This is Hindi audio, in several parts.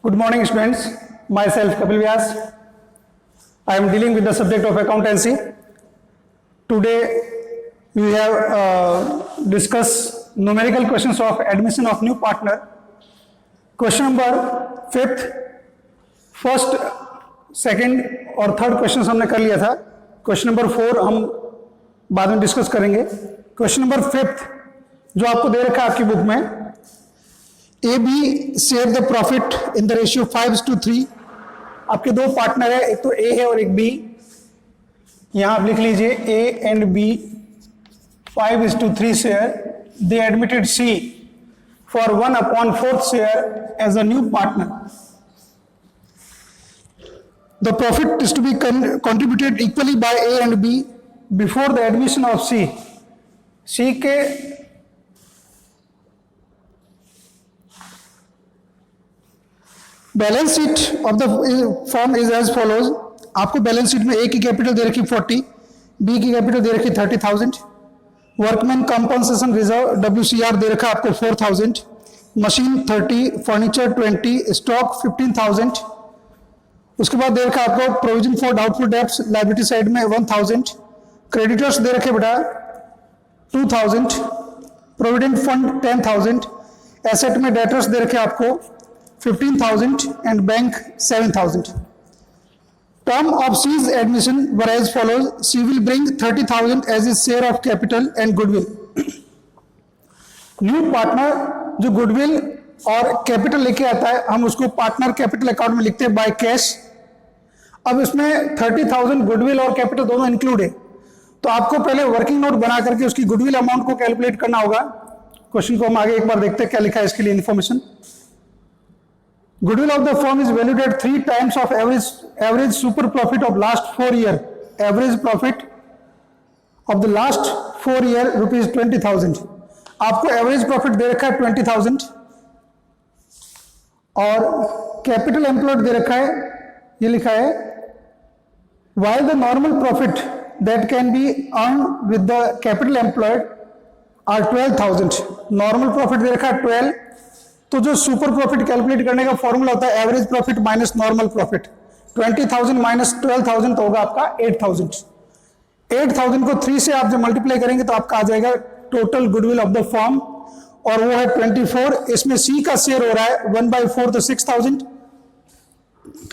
Good morning, students. Myself, Kapil Vyas. I am dealing with the subject of accountancy. Today, we have discussed numerical questions of admission of new partner. Question number 5th, first, second और थर्ड क्वेश्चन हमने कर लिया था. क्वेश्चन नंबर 4 हम बाद में डिस्कस करेंगे. क्वेश्चन नंबर 5th जो आपको दे रखा है आपकी बुक में, A B share the profit in the ratio 5:3. आपके दो पार्टनर है, एक तो ए है और एक बी. यहां आप लिख लीजिए A and B 5:3 share. They admitted C for 1/4 share as a new partner. The profit is to be contributed equally by A and B before the admission of C. C के balance sheet of the firm is as follows. आपको बैलेंस शीट में A की कैपिटल दे रखी 40, B की कैपिटल दे रखी 30,000, वर्कमैन कंपनसेशन रिजर्व WCR दे रखा आपको 4,000, मशीन 30, फर्नीचर 20, स्टॉक 15,000. उसके बाद दे रखा आपको provision for doubtful debts liability side में 1,000, क्रेडिटर्स दे रखे बेटा 2,000, प्रोविडेंट फंड 10,000, एसेट में डेटर्स दे रखे आपको 15,000 and bank 7,000. Term of C's admission were as follows. C will bring 30,000 as his share of capital and goodwill. New partner जो गुडविल और कैपिटल लेके आता है, हम उसको पार्टनर कैपिटल अकाउंट में लिखते हैं बाय कैश. अब इसमें 30,000 गुडविल और कैपिटल दोनों इंक्लूड है, तो आपको पहले वर्किंग नोट बना करके उसकी गुडविल अमाउंट को कैलकुलेट करना होगा. क्वेश्चन को हम आगे एक बार देखते हैं क्या लिखा है इसके लिए information. Goodwill of the firm is valued at 3 times of average super profit of last 4 year. Average profit of the last 4 year ₹20,000. आपको एवरेज प्रॉफिट दे रखा है 20,000 और कैपिटल एम्प्लॉयड दे रखा है, ये लिखा है while the normal profit that can be earned with the capital employed are 12,000. Normal profit दे रखा है 12. तो जो सुपर प्रॉफिट कैलकुलेट करने का फॉर्मूला होता है average profit minus normal profit. 20,000 minus 12,000 तो होगा आपका 8,000. 8,000 को 3 से आप जब मल्टीप्लाई करेंगे तो आपका आ जाएगा total goodwill of the firm, और वो है 24. इसमें सी का शेयर हो रहा है 1/4 तो 6,000.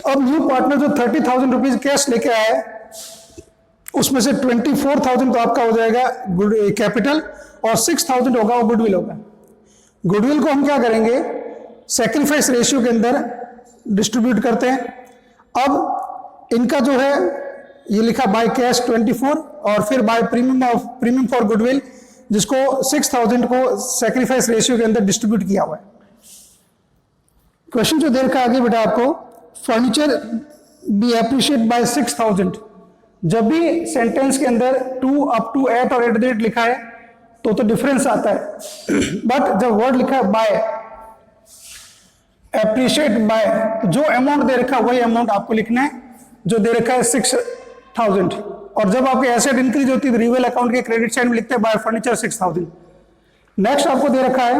अब न्यू पार्टनर जो 30,000 रुपीज कैश लेके आया है, उसमें से 24,000 तो आपका हो जाएगा कैपिटल और 6,000 होगा वो गुडविल होगा. गुडविल को हम क्या करेंगे, सैक्रिफाइस रेशियो के अंदर डिस्ट्रीब्यूट करते हैं. अब इनका जो है ये लिखा बाय कैश 24 और फिर बाय प्रीमियम फॉर गुडविल, जिसको 6,000 को सैक्रिफाइस रेशियो के अंदर डिस्ट्रीब्यूट किया हुआ है. क्वेश्चन जो दे रखा आगे बेटा आपको, फर्नीचर बी एप्रिशिएट बाय 6,000. जब भी सेंटेंस के अंदर 2 up to 8 और @ लिखा है तो डिफरेंस आता है, बट जब वर्ड लिखा है बाय, एप्रिशिएट बाय, जो अमाउंट दे रखा है वही अमाउंट आपको लिखना है जो दे रखा है 6,000. और जब आपकी एसेट इंक्रीज होती है तो रिवेल अकाउंट के क्रेडिट साइड में लिखते हैं बाय फर्नीचर 6,000. नेक्स्ट आपको दे रखा है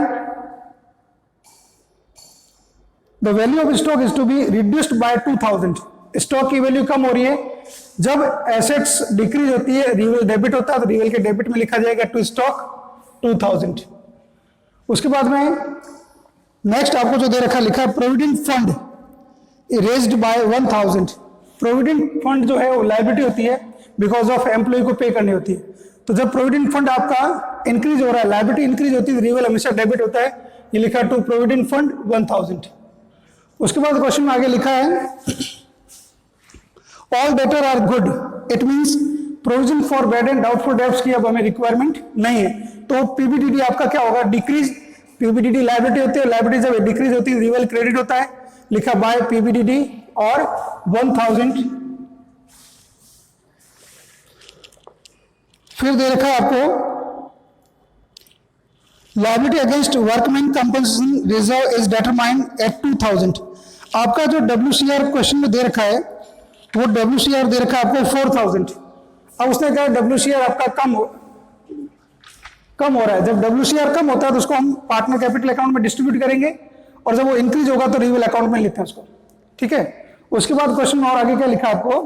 the value of stock is to be reduced by 2,000. Stock की वैल्यू कम हो रही है. जब एसेट्स डिक्रीज होती है रिवेल डेबिट होता है तो रिवेल के डेबिट में लिखा जाएगा टू स्टॉक 2,000. उसके बाद में नेक्स्ट आपको जो दे रखा लिखा है provident fund raised bye 1,000. Provident fund जो है वो लायबिलिटी होती है बिकॉज ऑफ एम्प्लॉय को पे करनी होती है. तो जब प्रोविडेंट फंड आपका इंक्रीज हो रहा है, लायबिलिटी इंक्रीज होती है, रिवेल हमेशा डेबिट होता है. ये लिखा टू प्रोविडेंट फंड 1,000. उसके बाद क्वेश्चन में आगे लिखा है all debtor are good. It means provision for bad and doubtful debts की अब हमें रिक्वायरमेंट नहीं है. तो पीबीडीडी आपका क्या होगा, डिक्रीज. पीबीडीडी लायबिलिटी होती है, लायबिलिटी जब डिक्रीज होती है रिवेल क्रेडिट होता है, लिखा बाय पीबीडीडी और 1,000. फिर दे रखा है आपको liability against workman compensation reserve is determined at 2,000. आपका जो WCR क्वेश्चन में दे रखा है वो WCR दे रखा है आपको 4,000. अब उसने कहा WCR आपका कम हो रहा है. जब WCR कम होता है तो उसको हम पार्टनर कैपिटल अकाउंट में डिस्ट्रीब्यूट करेंगे और जब वो इंक्रीज होगा तो रिवेल अकाउंट में लिखते हैं उसको, ठीक है। उसके बाद क्वेश्चन में और आगे क्या लिखा आपको,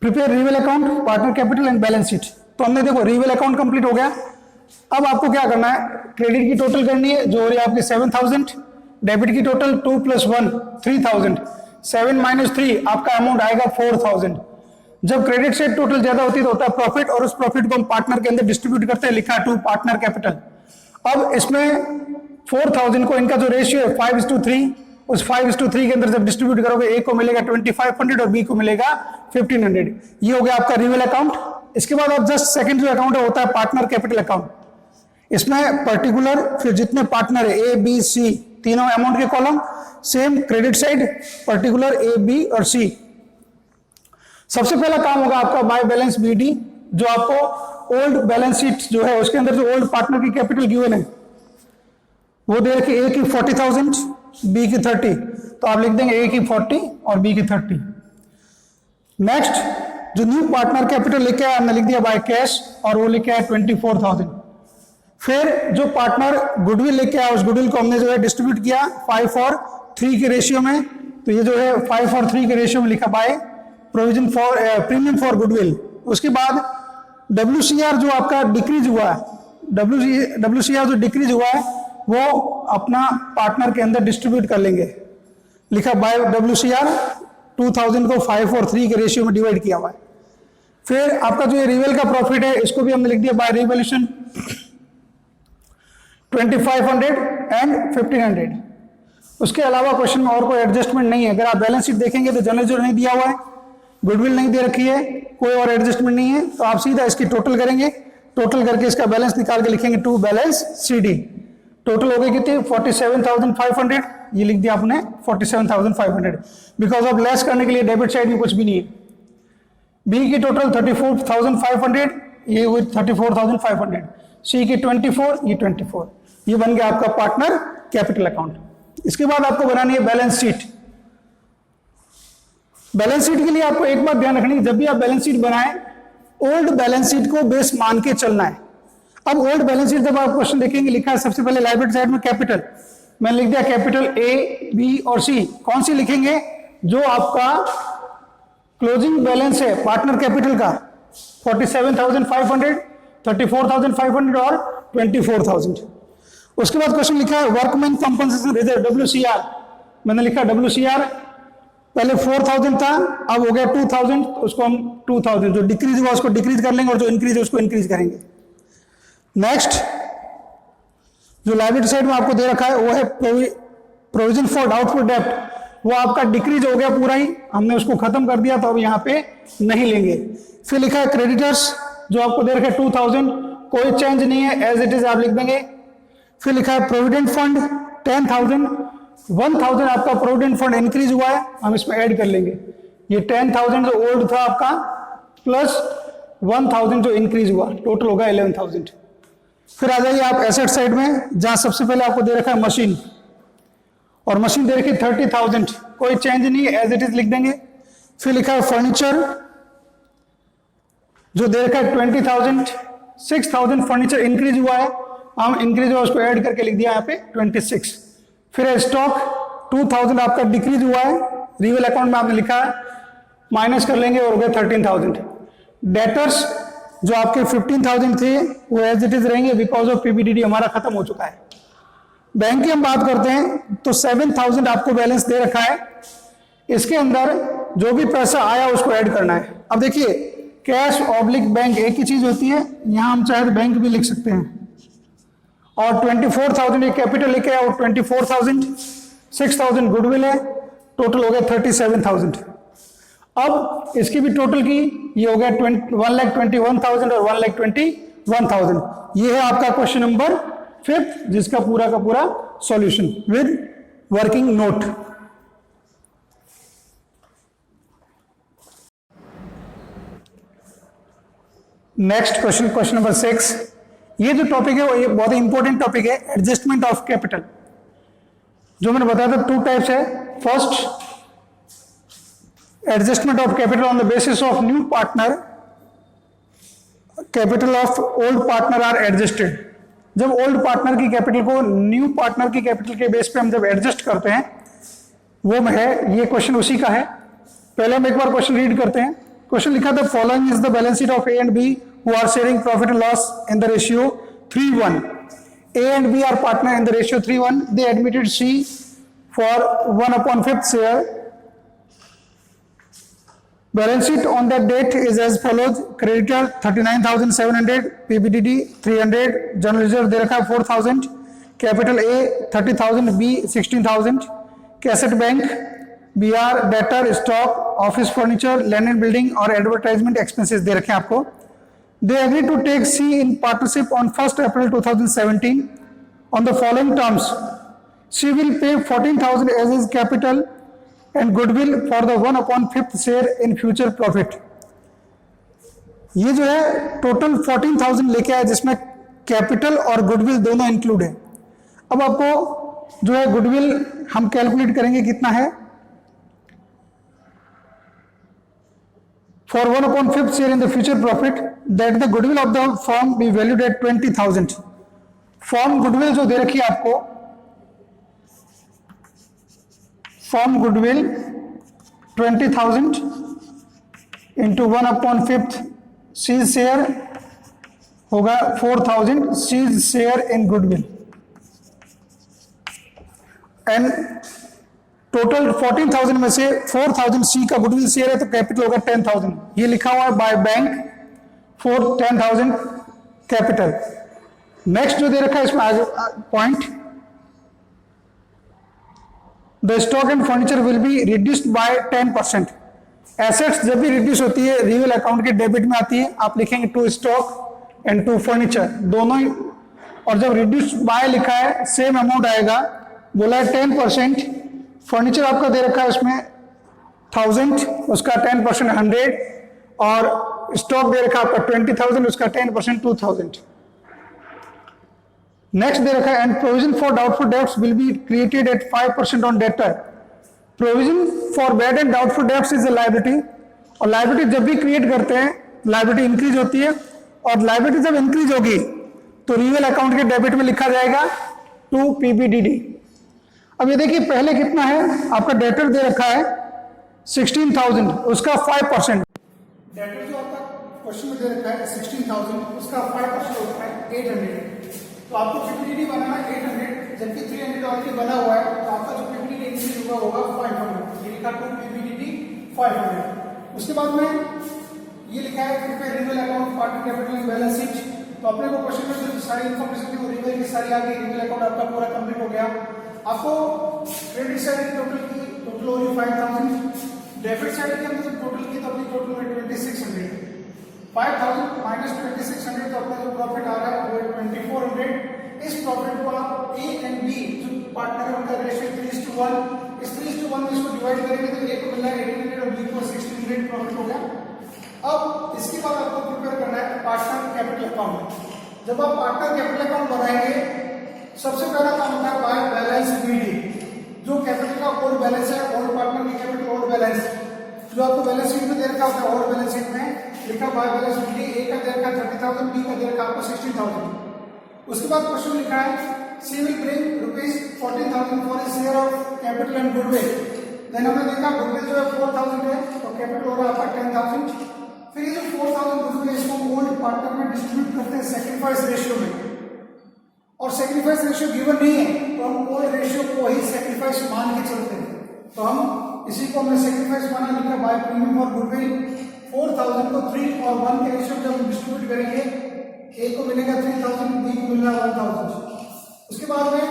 prepare रिवेल account, partner capital and balance sheet. तो हमने देखो रिवेल अकाउंट कंप्लीट हो गया। अब आपको क्या करना है, क्रेडिट की टोटल करनी है जो हो रही है आपकी 7000, डेबिट की टोटल 2 + 1 3000, 7 - 3 आपका अमाउंट आएगा 4000। जब क्रेडिट से टोटल ज्यादा होती है तो होता है प्रॉफिट, और उस प्रॉफिट को हम पार्टनर के अंदर डिस्ट्रीब्यूट करते हैं, लिखा है टू पार्टनर कैपिटल। अब इसमें 4000 को इनका जो रेशियो है 5:3, उस 5:3 के अंदर जब डिस्ट्रीब्यूट करोगे, ए को मिलेगा 2500 और बी को मिलेगा 1500। ये हो गया आपका रिवेल अकाउंट। इसके बाद अब जस्ट सेकंड जो अकाउंट है होता है पार्टनर कैपिटल अकाउंट। इसमें पर्टिकुलर फिर जितने पार्टनर है ए बी सी तीनों अमाउंट के column, same credit side particular A B और सी। सबसे पहला काम होगा आपका बाय बैलेंस बीडी, जो आपको ओल्ड बैलेंस शीट जो है उसके अंदर जो ओल्ड पार्टनर की कैपिटल गिवन है वो दे रखी, ए की 40,000, बी की 30, तो आप लिख देंगे ए की 40 और बी की 30। नेक्स्ट जो न्यू पार्टनर कैपिटल लेके आया हमने लिख दिया बाय कैश, और वो लेके आया 24,000। फिर जो पार्टनर गुडविल लेके आया उस गुडविल को हमने जो है डिस्ट्रीब्यूट किया 5 और 3 के रेशियो में, तो ये जो है 5 और 3 के रेशियो में लिखा by provision for premium for goodwill. उसके बाद WCR जो आपका डिक्रीज हुआ है, WCR जो डिक्रीज हुआ है वो अपना पार्टनर के अंदर डिस्ट्रीब्यूट कर लेंगे, लिखा बाय WCR 2000 को 5 और 3 के रेशियो में डिवाइड किया हुआ है। फिर आपका जो ये रिवेल का प्रॉफिट है इसको भी हमने लिख दिया बाय रिवैल्यूएशन 2500 एंड 1500। उसके अलावा क्वेश्चन में और कोई एडजस्टमेंट नहीं है। अगर आप बैलेंस शीट देखेंगे तो जनरल जो नहीं दिया हुआ है, गुडविल नहीं दे रखी है, कोई और एडजस्टमेंट नहीं है, तो आप सीधा इसकी टोटल करेंगे, टोटल करके इसका बैलेंस निकाल के लिखेंगे टू बैलेंस CD। टोटल हो गई कितनी 47,500, ये लिख दिया आपने 47,500, बिकॉज ऑफ लेस करने के लिए डेबिट साइड में कुछ भी नहीं है। बी की टोटल 34,500, ये हुई 34,500, सी की 24, ये 24, ये बन गया आपका पार्टनर कैपिटल अकाउंट। इसके बाद आपको बनानी है बैलेंस शीट। बैलेंस शीट के लिए आपको एक बात ध्यान रखनी है, जब भी आप बैलेंस शीट बनाएं ओल्ड बैलेंस शीट को बेस मान के चलना है। अब ओल्ड बैलेंस शीट जब आप क्वेश्चन देखेंगे लिखा है सबसे पहले लायबिलिटी साइड में कैपिटल, मैंने लिख दिया कैपिटल ए बी और सी। कौन सी लिखेंगे, जो आपका क्लोजिंग बैलेंस है पार्टनर कैपिटल का 47,500, 34,500 और 24,000। उसके बाद क्वेश्चन लिखा है वर्कमैन कंपनसेशन रिजर्व WCR, मैंने लिखा WCR पहले 4,000 था, अब हो गया 2,000, उसको हम 2,000 जो डिक्रीज हुआ उसको डिक्रीज कर लेंगे और जो इंक्रीज है उसको इंक्रीज करेंगे। नेक्स्ट जो लायबिलिटी साइड में आपको दे रखा है वो है प्रोविजन फॉर डाउटफुल डेब्ट, वो आपका डिक्रीज हो गया पूरा ही, हमने उसको खत्म कर दिया तो अब यहाँ पे नहीं लेंगे। फिर लिखा है क्रेडिटर्स, जो आपको दे रखा है 2,000, कोई चेंज नहीं है, एज इट इज आप लिख देंगे। फिर लिखा है प्रोविडेंट फंड 10,000, 1,000 आपका प्रोविडेंट फंड इंक्रीज हुआ है, हम इसमें ऐड कर लेंगे। ये 10,000 जो ओल्ड था आपका प्लस 1,000 जो इंक्रीज हुआ, टोटल होगा 11,000। फिर आ जाइए आप एसेट साइड में, जहां सबसे पहले आपको दे रखा है मशीन, और मशीन दे रखी 30,000, कोई चेंज नहीं है, एज इट इज लिख देंगे। फिर लिखा है फर्नीचर, जो दे रखा है 20,000, 6,000 फर्नीचर इंक्रीज हुआ है, हम इंक्रीज हुआ उसको ऐड करके लिख दिया यहाँ पे 26। फिर है स्टॉक 2,000 आपका डिक्रीज हुआ है, रिवेल अकाउंट में आपने लिखा है, माइनस कर लेंगे और हो गया 13,000। डेटर्स जो आपके 15,000 थे वो एज इट इज रहेंगे, बिकॉज ऑफ PBDD हमारा खत्म हो चुका है। बैंक की हम बात करते हैं तो 7,000 आपको बैलेंस दे रखा है, इसके अंदर जो भी पैसा आया उसको ऐड करना है। अब देखिए कैश ऑब्लिक बैंक एक ही चीज होती है, यहां हम चाहे तो बैंक भी लिख सकते हैं। और 24,000 एक कैपिटल लेके आया, और 24,000, 6,000 गुडविल है, टोटल हो गया 37,000। अब इसकी भी टोटल की, ये हो गया 1,21,000 और 1,21,000। ये है आपका क्वेश्चन नंबर 5, जिसका पूरा का पूरा solution with working note. Next question, question number 6। ये जो टॉपिक है वो ये बहुत ही इंपॉर्टेंट टॉपिक है, एडजस्टमेंट ऑफ कैपिटल। जो मैंने बताया था 2 टाइप्स है। First, adjustment of capital on the basis of new partner, capital of old partner are adjusted. जब ओल्ड पार्टनर की कैपिटल को न्यू पार्टनर की कैपिटल के बेस पे हम जब एडजस्ट करते हैं, वो है, ये क्वेश्चन उसी का है। पहले हम एक बार क्वेश्चन रीड करते हैं। क्वेश्चन लिखा था, following is the balance sheet of A and B who are sharing profit and loss in the ratio 3:1. A and B are partner in the ratio 3:1. They admitted C for 1/5 share. Balance sheet on that date is as follows: creditor 39,700, PBDD 300, general reserve दे रखा है 4,000, capital A 30,000, B 16,000, asset bank BR debtor stock office furniture land and building और advertisement expenses दे रखे हैं आपको। They agreed to take C in partnership on 1st April 2017 on the following terms. C will pay 14,000 as his capital and goodwill for the 1/5 share in future profit. ये जो है टोटल 14,000 लेके आया, जिसमें कैपिटल और गुडविल दोनों इंक्लूड है। अब आपको जो है गुडविल हम कैलकुलेट करेंगे कितना है। For 1/5 share in the future profit, that the goodwill of the firm be valued at 20,000. Firm goodwill जो दे रखी है आपको, firm goodwill 20,000 into 1/5 C share होगा 4,000 C share in goodwill and total 14,000 में से 4,000 सी का गुडविल शेयर है, तो कैपिटल होगा 10,000। ये लिखा हुआ है by bank for 10,000 capital. Next जो दे रखा है इसमें आगे point, the stock and furniture will be reduced bye 10%। Assets जब भी रिड्यूस होती है रियल अकाउंट के डेबिट में आती है, आप लिखेंगे to stock and to furniture दोनों ही, और जब रिड्यूस बाय लिखा है सेम अमाउंट आएगा। बोला है 10%, फर्नीचर आपका दे रखा है उसमें 1000, उसका 10% 100, और स्टॉक दे रखा है आपका 20,000, उसका 10% 2,000। नेक्स्ट दे रखा है, and provision for doubtful debts will be created at 5% on debtor. Provision for bad and doubtful debts is a liability, और लायबिलिटी जब भी क्रिएट करते हैं लायबिलिटी इंक्रीज होती है, और लायबिलिटी जब इंक्रीज होगी तो रियल अकाउंट के डेबिट में लिखा जाएगा टू PBDD। अब ये देखिए पहले कितना है, आपका डेटर दे रखा है 16,000, उसका 5%। डेटर जो आपका क्वेश्चन में दे रखा है 16,000, उसका 5% होता है 800। तो आपको PBDD बनाना है 800, जबकि 300 ऑलरेडी बना हुआ है, तो आपका जो PBDD इंक्रीज होगा 500। ये लिखा है PBDD 500। उसके बाद में ये लिखा है prepare real account partner capital and balance sheet. तो अपने को क्वेश्चन में जो सारी इन्फॉर्मेशन थी वो रियल की सारी आ गई, रियल अकाउंट आपका पूरा कंप्लीट हो गया। आपको क्रेडिट साइड की टोटल हो रही 5,000, डेबिट साइड की हमने टोटल की तो अपनी टोटल में 2,600, 5,000 माइनस 2,600, तो अपना जो प्रॉफिट आ रहा है वो 2,400। इस प्रॉफिट को आप ए एंड बी जो पार्टनर है उनका रेशियो 3:1, इस 3:1 में इसको डिवाइड करेंगे तो ए को मिल रहा है 1,800 और बी को 1,600 प्रॉफिट हो गया। अब इसके बाद आपको प्रिपेयर करना है पार्टनर कैपिटल अकाउंट। जब आप पार्टनर कैपिटल अकाउंट बनाएंगे, सबसे पहला काम होता है बाय बैलेंस BD, जो कैपिटल का ओल्ड बैलेंस है, ओल्ड पार्टनर की कैपिटल ओल्ड बैलेंस जो आपको बैलेंस शीट में दे रखा है, ओल्ड बैलेंस शीट में लिखा बाय बैलेंस BD, ए का दे रखा 30,000, बी का दे रखा आपको 16,000। उसके बाद क्वेश्चन लिखा है C will bring ₹14,000 for a share of capital and goodwill. Then हमने देखा गुडविल जो है 4,000 है, तो कैपिटल हो रहा है आपका 10,000। फिर ये जो 4,000 गुडविल इसको ओल्ड पार्टनर में डिस्ट्रीब्यूट करते हैं सेक्रीफाइस रेशियो में, और सेक्रीफाइस रेशियो गिवन नहीं है तो हम ओल्ड रेशियो को ही सेक्रीफाइस मान के चलते हैं। तो हम इसी को हमने सेक्रीफाइस माना, लिखा बाय प्रीमियम और गुडविल 4,000 को 3 और 1 के रेशियो जब डिस्ट्रीब्यूट करेंगे, ए को मिलेगा 3,000, बी को मिलेगा 1,000। उसके बाद में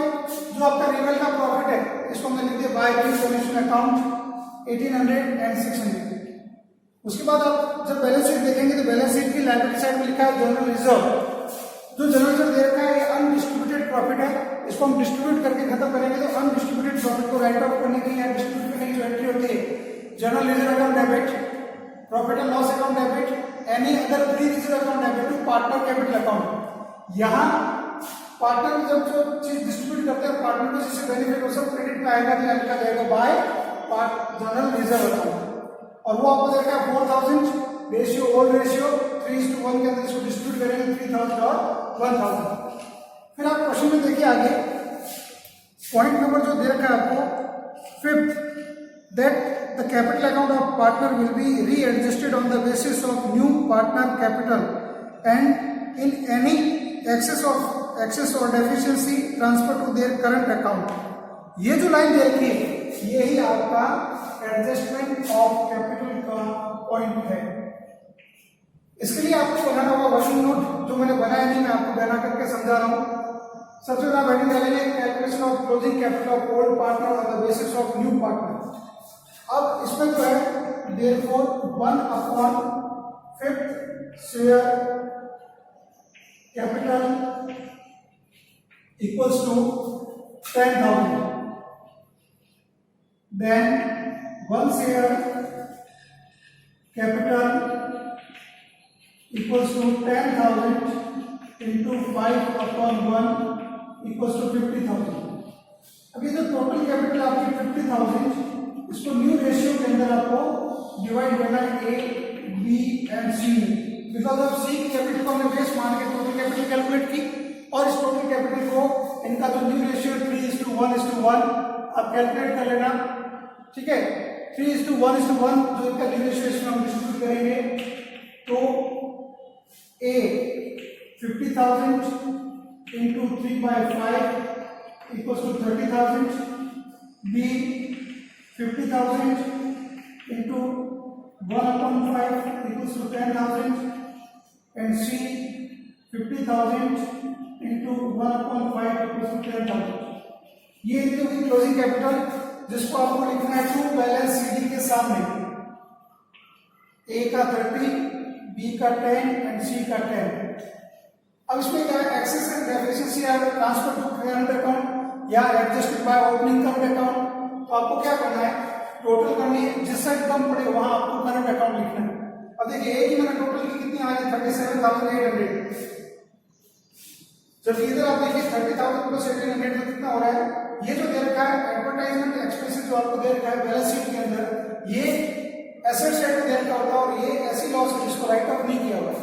जो आपका रियल का प्रॉफिट है इसको हमने लिख दिया बाय रिकॉन्सिलिएशन अकाउंट 1,800 एंड 600। उसके बाद आप जब बैलेंस शीट देखेंगे तो बैलेंस शीट की लायबिलिटी साइड में लिखा है जनरल रिजर्व। जो जनरल रिजर्व दे रखा है ये अनडिस्ट्रीब्यूटेड प्रॉफिट है, इसको हम डिस्ट्रीब्यूट करके खत्म करेंगे तो अनडिस्ट्रीब्यूटेड प्रॉफिट को राइट ऑफ करने के लिए डिस्ट्रीब्यूट करने की जो एंट्री होती है general reserve account debit, profit and loss account debit, any other free reserve account debit to partner capital account. यहाँ पार्टनर में जब जो चीज डिस्ट्रीब्यूट करते हैं पार्टनर को जिससे बेनिफिट हो सब क्रेडिट में आएगा, तो लिखा जाएगा बाय जनरल रिजर्व अकाउंट, और वो आपको देखा 4,000 रेशियो ओल्ड रेशियो 3:1 के अंदर इसको डिस्ट्रीब्यूट करेंगे 3,000 और 1,000। फिर आप क्वेश्चन में देखिए आगे पॉइंट नंबर जो दे रखा है आपको, fifth, that the capital account of partner will be readjusted on the basis of new partner capital and in any excess or deficiency transfer to their current account. ये जो लाइन दे रखी है यही आपका एडजस्टमेंट ऑफ कैपिटल का पॉइंट है। इसके लिए आपको बनाना होगा वर्किंग नोट, जो मैंने बनाया नहीं, मैं आपको बना करके समझा रहा हूं। सबसे पहले हेडिंग डालेंगे calculation of closing capital of old partner on the basis of new partner. अब इसमें जो है therefore 1/5 share capital equals to 10,000, then 1 share capital equals to 10,000 into 5/1 equals to 50,000। अब ये जो टोटल कैपिटल आपकी 50,000, इसको न्यू रेशियो के अंदर आपको डिवाइड करना है ए, बी एंड सी में। बिकॉज ऑफ सी कैपिटल को हमने बेस मान के टोटल कैपिटल कैलकुलेट की, और इस टोटल कैपिटल को इनका जो न्यू रेशियो 3:1 आप कैलकुलेट कर लेना, ठीक है। 3:1 जो इनका न्यू रेशियो हम डिस्ट्रीब्यूट करेंगे, तो A 50,000 into 3/5 equals to 30,000, B 50,000 into 1/5 equals to 10,000 and C 50,000 into 1/5 equals to 10,000। ये इनकी क्लोजिंग कैपिटल, जिसको आपको लिखना है टू बैलेंस सीडी के सामने, ए का 30, बी का 10 एंड सी का 10। अब इसमें क्या है, excess and deficiency are transfer to current account या adjusted by opening current account. तो आपको क्या करना है, टोटल करनी है, जिस साइड कम पड़े वहां आपको करंट अकाउंट लिखना है। अब देखिए ए की मैंने टोटल की कितनी आ रही है 37,800। जब इधर आप देखिए 30,000 प्लस 1,800 तो कितना हो रहा है, ये जो दे रखा है एडवर्टाइजमेंट एक्सपेंसेस जो आपको दे रखा है बैलेंस शीट के अंदर, ये एसेट साइड में दे रखा होता है, और ये ऐसी लॉस है जिसको राइट ऑफ नहीं किया हुआ है,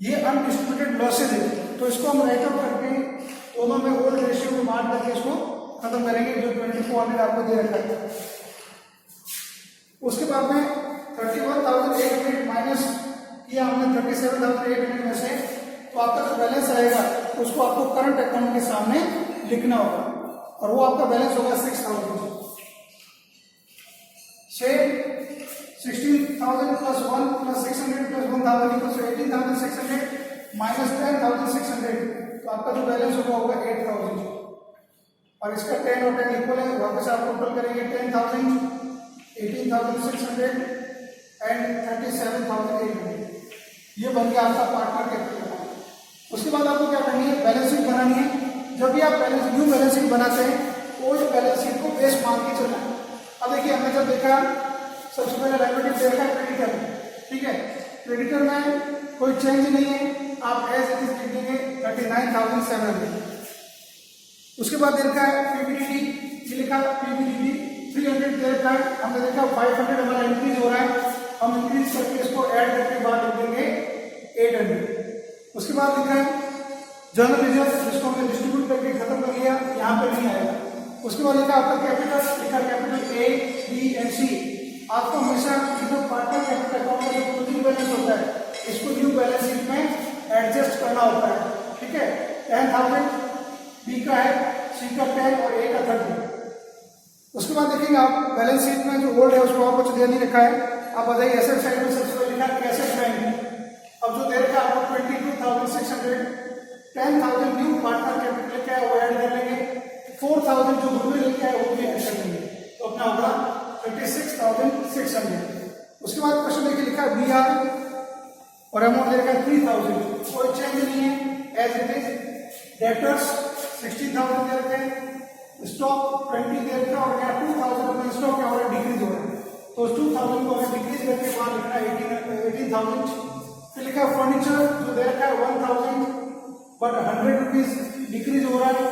ये अनडिस्ट्रीब्यूटेड लॉसेज है। तो इसको हम राइट ऑफ करके दोनों में ओल्ड रेशियो में बांट करके इसको खत्म करेंगे, जो 2400 आपको दे रखा है। उसके बाद में 31,800 माइनस किया हमने 37,800 में से, तो आपका जो बैलेंस आएगा उसको आपको करंट अकाउंट के सामने लिखना होगा, और वो आपका बैलेंस होगा 6,000। 16,000 plus 1 plus 600 plus 1,000 equals to 18,600 minus 10,600, तो आपका जो बैलेंस होगा 8,000। और इसका 10 और 10 इक्वल है, वापस आप टोटल करेंगे 10,000, 18,600 एंड 37,800। ये बन गया आपका पार्टनर कैपिटल। उसके बाद आपको क्या करनी है, बैलेंस शीट बनानी है। जब भी आप न्यू बैलेंस शीट बनाते हैं, वो जो बैलेंस शीट को बेस मान के चलना है। अब देखिए हमने जब देखा, सबसे पहले लायबिलिटी देखा क्रेडिटर, ठीक है, क्रेडिटर में कोई चेंज नहीं है, आप एज इट इज लिख देंगे 39,700। उसके बाद देखा है पीबीडीटी, ये लिखा पीबीडीटी 300 दे रखा है, हमने देखा 500 हमारा इंक्रीज हो रहा है, हम इंक्रीज करके इसको ऐड करके बाद लिख देंगे 800। उसके बाद लिखा है जनरल रिजर्व, जिसको हमने डिस्ट्रीब्यूट करके खत्म कर लिया, यहाँ पे नहीं आएगा। उसके बाद लिखा आपका कैपिटल, लिखा कैपिटल ए, बी एंड सी। आपको हमेशा जो पार्टनर कैपिटल अकाउंट का जो क्लोजिंग बैलेंस होता है, इसको न्यू बैलेंस शीट में एडजस्ट करना होता है, ठीक है। 10,000 बी का है, सी का 10 और ए का 30। उसके बाद देखेंगे आप बैलेंस शीट में जो ओल्ड है उसको और कुछ दे नहीं रखा है। आप बताइए एसेट साइड में सबसे पहले लिखा कैसेट बैंक, अब जो दे रखा है आपको 22,600, 10,000 न्यू पार्टनर कैपिटल क्या है वो ऐड कर लेंगे, 4,000 जो गुडविल लेके आए वो भी ऐड कर लेंगे, तो अपना होगा 36,600। उसके बाद क्वेश्चन देखिए लिखा है बी आर और अमाउंट दे रखा है 3,000, कोई चेंज नहीं है एज इट इज। डेटर्स 16,000 दे रखे हैं, स्टॉक 20 दे रखा और क्या 2,000 अपना स्टॉक क्या हो रहा है डिक्रीज हो रहा है, तो 2,000 को हमें डिक्रीज करके वहां लिखना है 18,000। फिर लिखा है फर्नीचर जो दे रखा है 1,000 बट 100 रुपीज डिक्रीज हो रहा है,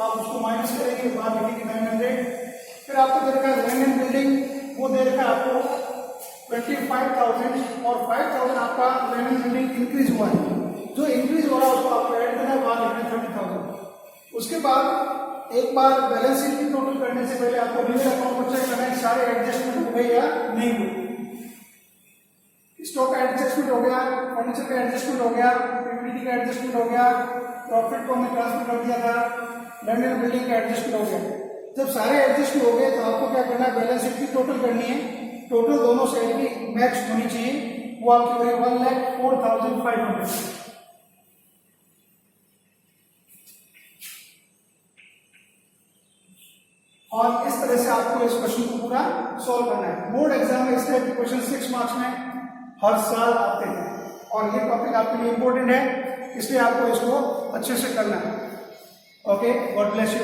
आप उसको माइनस करेंगे वहां लिखेंगे 900। फिर आपको दे रखा है लैंड एंड बिल्डिंग, वो दे रखा है आपको 25,000 और 5,000 आपका लैंड एंड बिल्डिंग इंक्रीज हुआ है, जो इंक्रीज हो रहा है उसको आपको ऐड करना है, वहां लिखना है 30,000। उसके बाद एक बार बैलेंस शीट की टोटल करने से पहले आपको रीजन अकाउंट को चेक करना है सारे एडजस्टमेंट हो गए या नहीं हुए। स्टॉक का एडजस्टमेंट हो गया, फर्नीचर का एडजस्टमेंट हो गया, पीपीटी का एडजस्टमेंट हो गया, प्रॉफिट को हमने ट्रांसफर कर दिया था, लैंड एंड बिल्डिंग का एडजस्टमेंट हो गया। जब सारे एडजस्टमेंट हो गए तो आपको क्या करना है, बैलेंस शीट की टोटल करनी है। टोटल दोनों साइड की मैच होनी चाहिए, वो आपकी हो रही 1,04,500। और इस तरह से आपको इस क्वेश्चन को पूरा सॉल्व करना है। बोर्ड एग्जाम में इस टाइप के क्वेश्चन 6 मार्क्स में हर साल आते हैं और ये टॉपिक आपके लिए इंपॉर्टेंट है, इसलिए आपको इसको अच्छे से करना है। Okay, God bless you.